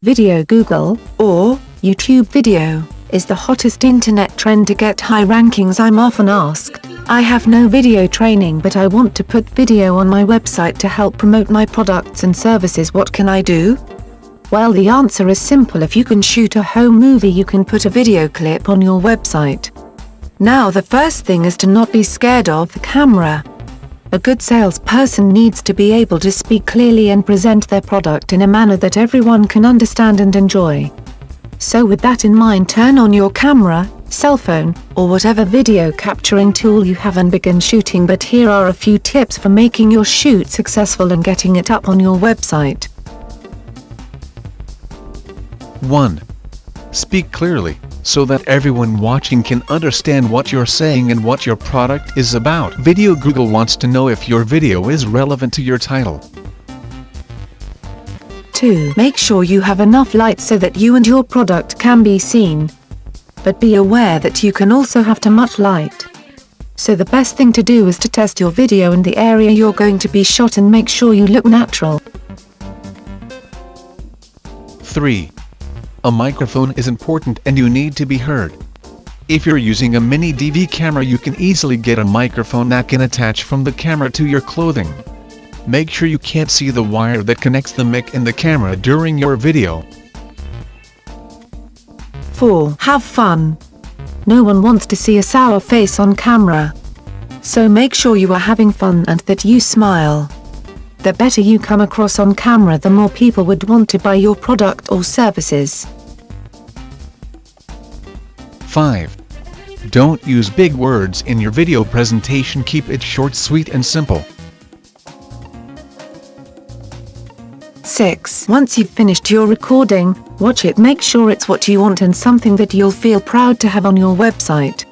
Video Google, or YouTube video, is the hottest internet trend to get high rankings. I'm often asked, I have no video training but I want to put video on my website to help promote my products and services. What can I do? Well, the answer is simple. If you can shoot a home movie, you can put a video clip on your website. Now, the first thing is to not be scared of the camera. A good salesperson needs to be able to speak clearly and present their product in a manner that everyone can understand and enjoy. So with that in mind, turn on your camera, cell phone, or whatever video capturing tool you have and begin shooting. But here are a few tips for making your shoot successful and getting it up on your website. 1. Speak clearly, so that everyone watching can understand what you're saying and what your product is about. Video Google wants to know if your video is relevant to your title. 2. Make sure you have enough light so that you and your product can be seen. But be aware that you can also have too much light. So the best thing to do is to test your video in the area you're going to be shot and make sure you look natural. 3. A microphone is important and you need to be heard. If you're using a mini DV camera, you can easily get a microphone that can attach from the camera to your clothing. Make sure you can't see the wire that connects the mic and the camera during your video. 4. Have fun. No one wants to see a sour face on camera. So make sure you are having fun and that you smile. The better you come across on camera, the more people would want to buy your product or services. 5. Don't use big words in your video presentation. Keep it short, sweet, and simple. 6. Once you've finished your recording, watch it. Make sure it's what you want and something that you'll feel proud to have on your website.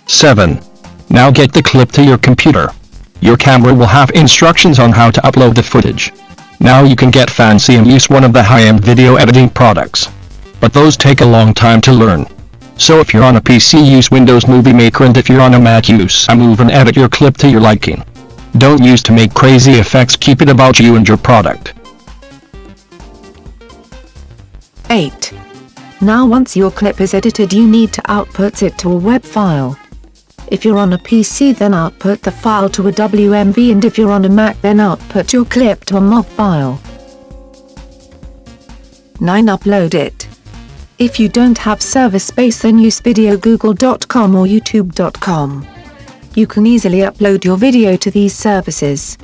7. Now get the clip to your computer. Your camera will have instructions on how to upload the footage. Now you can get fancy and use one of the high-end video editing products. But those take a long time to learn. So if you're on a PC, use Windows Movie Maker, and if you're on a Mac, use iMovie and edit your clip to your liking. Don't use to make crazy effects. Keep it about you and your product. 8. Now once your clip is edited, you need to output it to a web file. If you're on a PC, then output the file to a WMV, and if you're on a Mac, then output your clip to a MOV file. 9. Upload it. If you don't have server space, then use videogoogle.com or youtube.com. You can easily upload your video to these services.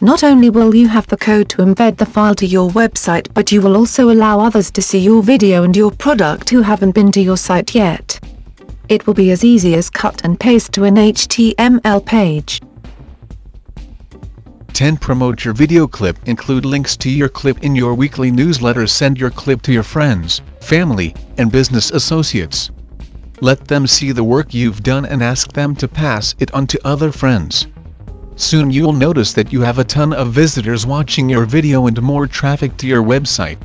Not only will you have the code to embed the file to your website, but you will also allow others to see your video and your product who haven't been to your site yet. It will be as easy as cut and paste to an HTML page. 10. Promote your video clip. Include links to your clip in your weekly newsletter. Send your clip to your friends, family, and business associates. Let them see the work you've done and ask them to pass it on to other friends. Soon you'll notice that you have a ton of visitors watching your video and more traffic to your website.